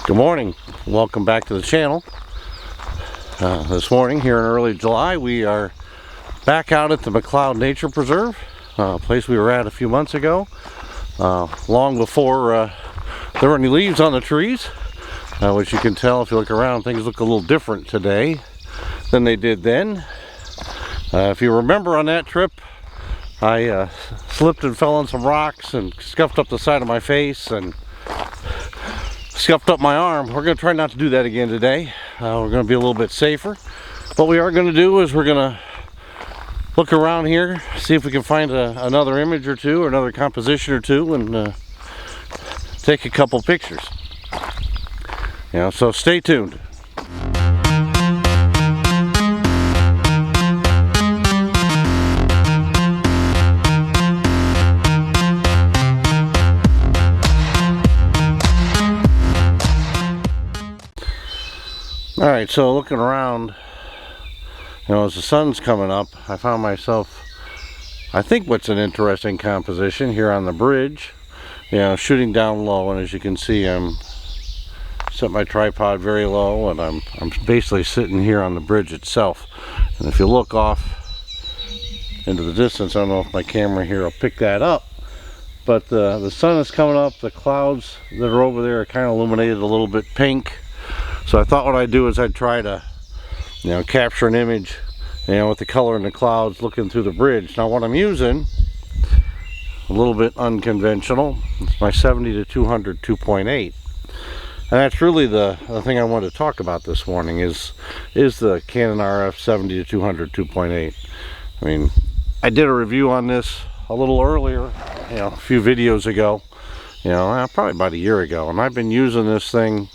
Good morning, welcome back to the channel. This morning here in early July we are back out at the McCloud Nature Preserve, a place we were at a few months ago, long before there were any leaves on the trees, which you can tell if you look around. Things look a little different today than they did then. If you remember on that trip, I slipped and fell on some rocks and scuffed up the side of my face and scuffed up my arm. We're going to try not to do that again today. We're going to be a little bit safer. What we are going to do is we're going to look around here, see if we can find another image or two, or another composition or two, and take a couple pictures. So stay tuned. Alright, so looking around, as the sun's coming up, I found myself, I think what's an interesting composition here on the bridge, shooting down low, and as you can see I'm set my tripod very low, and I'm basically sitting here on the bridge itself. And if you look off into the distance, I don't know if my camera here will pick that up, but the sun is coming up, the clouds that are over there are kind of illuminated a little bit pink. So I thought what I'd do is I'd try to, capture an image, with the color in the clouds looking through the bridge. Now what I'm using, a little bit unconventional, it's my 70-200 2.8. And that's really the thing I wanted to talk about this morning is the Canon RF 70-200 2.8. I mean, I did a review on this a little earlier, a few videos ago, probably about a year ago, and I've been using this thing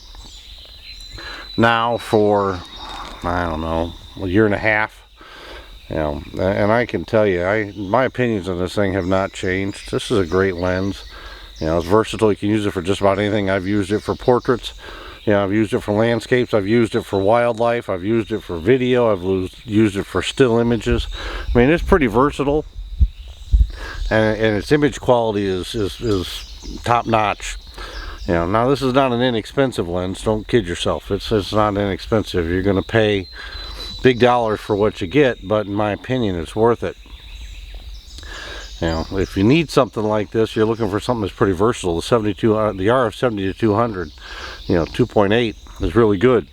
now for, I don't know, a year and a half, and I can tell you, my opinions on this thing have not changed. This is a great lens. It's versatile. You can use it for just about anything. I've used it for portraits, I've used it for landscapes, I've used it for wildlife, I've used it for video, I've used it for still images. I mean, it's pretty versatile, and its image quality is top notch. Now this is not an inexpensive lens, don't kid yourself. It's not inexpensive. You're going to pay big dollars for what you get, but in my opinion it's worth it. If you need something like this, you're looking for something that's pretty versatile. The RF 70-200, 2.8 is really good.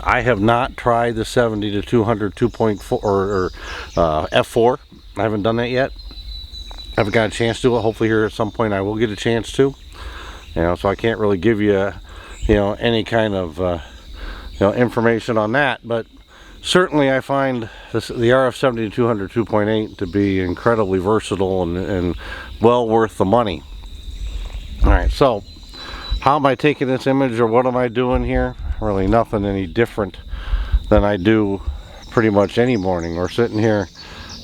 I have not tried the 70-200 2.4 or f4. I haven't done that yet. I haven't got a chance to do it. Hopefully here at some point I will get a chance to. So I can't really give you, any kind of, information on that. But certainly I find the RF 70-200 2.8 to be incredibly versatile and well worth the money. Alright, so how am I taking this image, or what am I doing here? Really nothing any different than I do pretty much any morning. We're sitting here,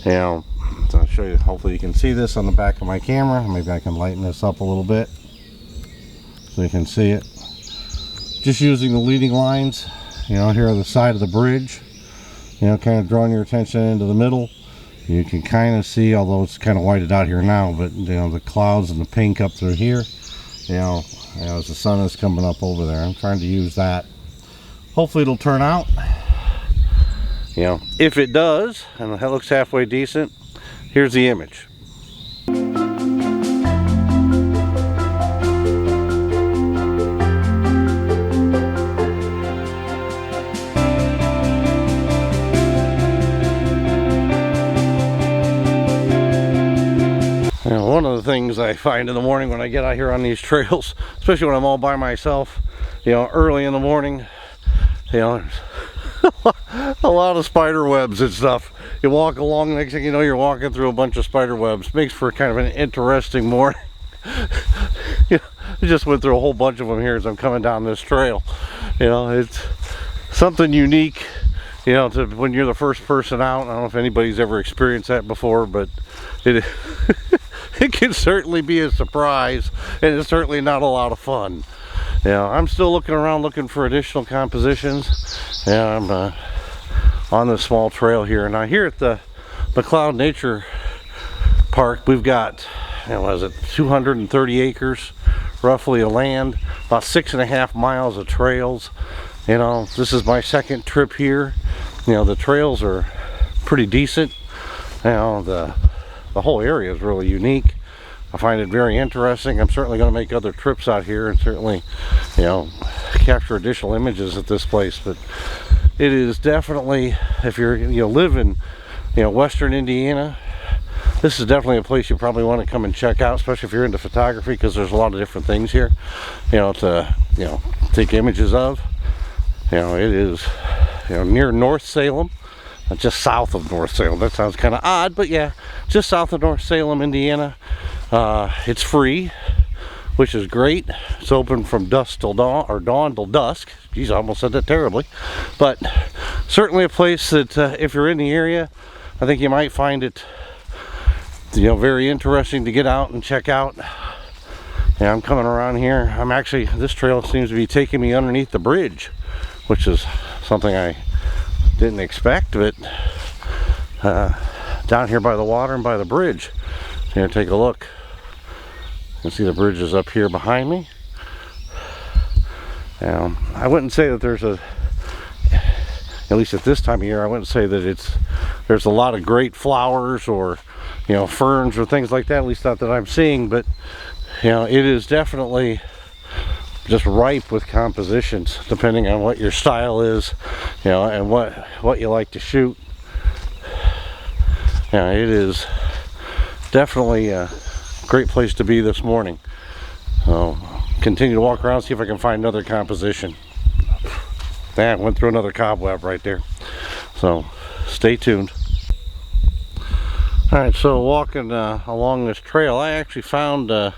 so I'll show you, hopefully you can see this on the back of my camera. Maybe I can lighten this up a little bit so you can see it. Just using the leading lines, here on the side of the bridge, kind of drawing your attention into the middle. You can kind of see, although it's kind of whited out here now, but the clouds and the pink up through here, as the sun is coming up over there. I'm trying to use that. Hopefully it'll turn out. If it does, and it looks halfway decent, here's the image. One of the things I find in the morning when I get out here on these trails, especially when I'm all by myself, early in the morning, there's a lot of spider webs and stuff. You walk along, next thing you know, you're walking through a bunch of spider webs. Makes for kind of an interesting morning. I just went through a whole bunch of them here as I'm coming down this trail. It's something unique, to when you're the first person out. I don't know if anybody's ever experienced that before, but it it can certainly be a surprise, and it's certainly not a lot of fun. I'm still looking around looking for additional compositions. I'm on this small trail here. Now here at the McCloud Nature Park, we've got, what is it, 230 acres roughly of land, about 6.5 miles of trails. You know, this is my second trip here. You know, the trails are pretty decent. You know, the whole area is really unique. I find it very interesting. I'm certainly going to make other trips out here and certainly, you know, capture additional images at this place. But it is definitely, if you're, you know, live in, you know, western Indiana, this is definitely a place you probably want to come and check out, especially if you're into photography, because there's a lot of different things here, you know, to, you know, take images of. You know, it is, you know, near North Salem, just south of North Salem. That sounds kind of odd, but yeah, just south of North Salem, Indiana. It's free, which is great. It's open from dusk till dawn, or dawn till dusk. Geez, I almost said that terribly. But certainly a place that if you're in the area, I think you might find it, you know, very interesting to get out and check out. Yeah, I'm coming around here. I'm actually, this trail seems to be taking me underneath the bridge, which is something I didn't expect, but down here by the water and by the bridge. Here, take a look. You can see the bridge is up here behind me. I wouldn't say that there's a, at least at this time of year, I wouldn't say that there's a lot of great flowers or, you know, ferns or things like that, at least not that I'm seeing, but, you know, it is definitely just ripe with compositions, depending on what your style is, you know, and what you like to shoot. Yeah, it is definitely a great place to be this morning. So continue to walk around, see if I can find another composition. That went through another cobweb right there. So stay tuned. Alright, so walking along this trail, I actually found a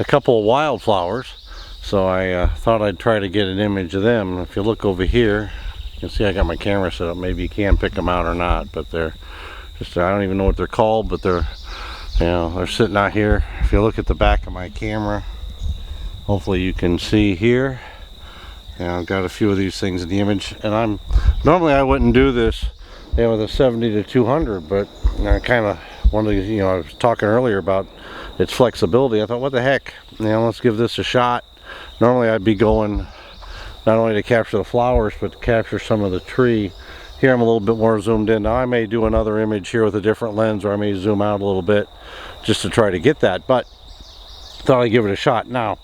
couple of wildflowers. So I thought I'd try to get an image of them. If you look over here, you can see I got my camera set up. Maybe you can pick them out or not, but they're just, I don't even know what they're called, but they're, you know, they're sitting out here. If you look at the back of my camera, hopefully you can see here. Yeah, I've got a few of these things in the image, and normally I wouldn't do this, you know, with a 70 to 200, but I kind of wanted to, you know, I was talking earlier about its flexibility. I thought, what the heck, you know, let's give this a shot. Normally I'd be going not only to capture the flowers, but to capture some of the tree. Here I'm a little bit more zoomed in. Now I may do another image here with a different lens, or I may zoom out a little bit just to try to get that, but thought I'd give it a shot. Now,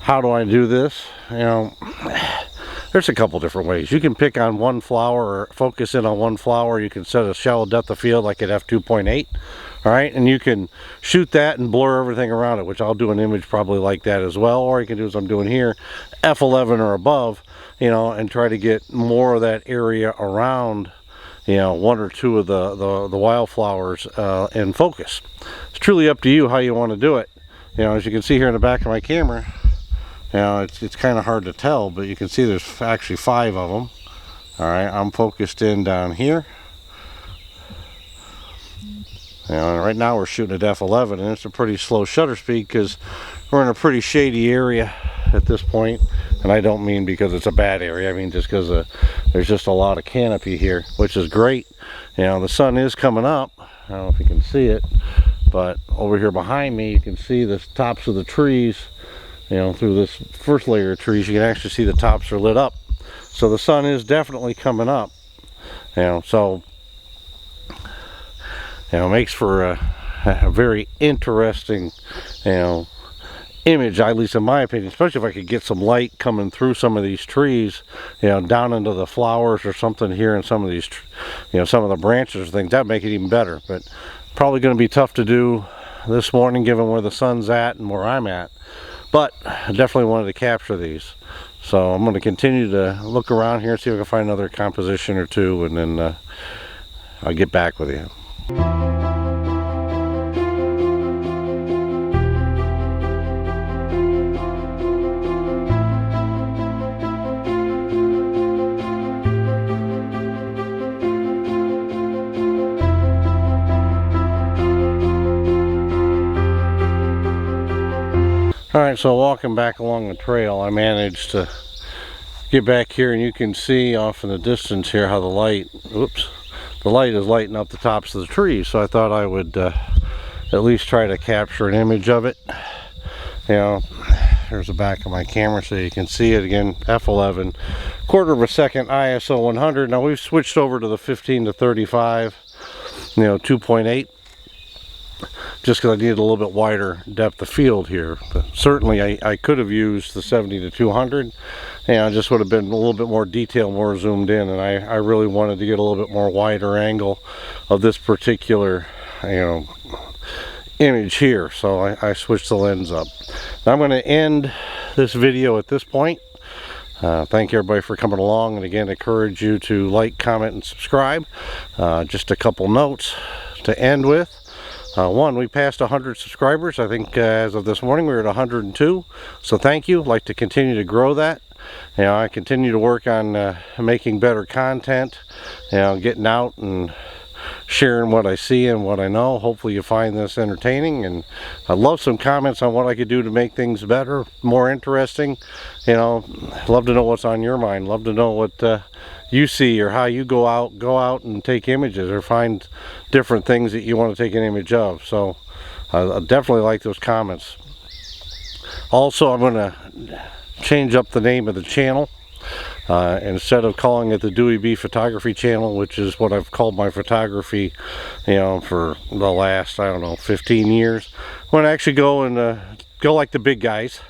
how do I do this? You know, there's a couple different ways. You can pick on one flower or focus in on one flower. You can set a shallow depth of field like at f2.8. All right, and you can shoot that and blur everything around it, which I'll do an image probably like that as well. Or you can do as I'm doing here, f11 or above, you know, and try to get more of that area around, you know, one or two of the wildflowers in focus. It's truly up to you how you want to do it. You know, as you can see here in the back of my camera, you know, it's kind of hard to tell, but you can see there's actually 5 of them. All right, I'm focused in down here. You know, right now we're shooting at f11, and it's a pretty slow shutter speed because we're in a pretty shady area at this point. And I don't mean because it's a bad area, I mean just because there's just a lot of canopy here, which is great. You know, the sun is coming up. I don't know if you can see it, but over here behind me you can see the tops of the trees. You know, through this first layer of trees you can actually see the tops are lit up. So the sun is definitely coming up. You know, so you know, makes for a very interesting, you know, image, at least in my opinion, especially if I could get some light coming through some of these trees, you know, down into the flowers or something here in some of these, you know, some of the branches or things. That'd make it even better, but probably going to be tough to do this morning given where the sun's at and where I'm at. But I definitely wanted to capture these. So I'm going to continue to look around here, see if I can find another composition or two, and then I'll get back with you. Alright, so walking back along the trail, I managed to get back here, and you can see off in the distance here how the light, the light is lighting up the tops of the trees. So I thought I would at least try to capture an image of it. You know, There's the back of my camera so you can see it again. F11, quarter of a second, ISO 100. Now we've switched over to the 15 to 35, 2.8, just because I needed a little bit wider depth of field here. But certainly I could have used the 70 to 200. Just would have been a little bit more detail, more zoomed in, and I really wanted to get a little bit more wider angle of this particular image here, so I switched the lens up. Now I'm going to end this video at this point. Thank everybody for coming along, and again encourage you to like, comment, and subscribe. Just a couple notes to end with. One, we passed 100 subscribers. I think as of this morning we were at 102, so thank you. I'd like to continue to grow that. I continue to work on making better content, getting out and sharing what I see and what I know. Hopefully you find this entertaining, and I'd love some comments on what I could do to make things better, more interesting. Love to know what's on your mind. Love to know what you see, or how you go out and take images, or find different things that you want to take an image of. So I definitely like those comments. Also, I'm going to change up the name of the channel. Instead of calling it the Dewey B Photography Channel, which is what I've called my photography, for the last, 15 years, I'm going to actually go like the big guys,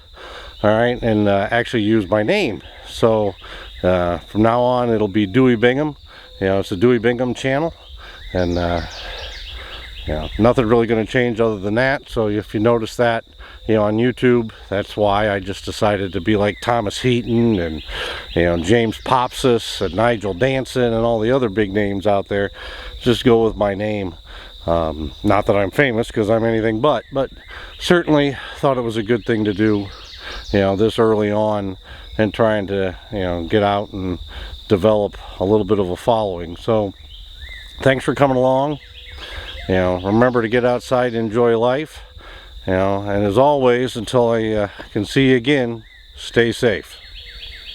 all right, and actually use my name. So from now on, it'll be Dewey Bingham. It's the Dewey Bingham channel, and nothing really going to change other than that. So if you notice that, on YouTube, that's why I just decided to be like Thomas Heaton and James Popsis and Nigel Danson and all the other big names out there. Just go with my name. Not that I'm famous, because I'm anything but certainly thought it was a good thing to do, this early on, and trying to get out and develop a little bit of a following. So thanks for coming along. Remember to get outside and enjoy life. And as always, until I can see you again, stay safe.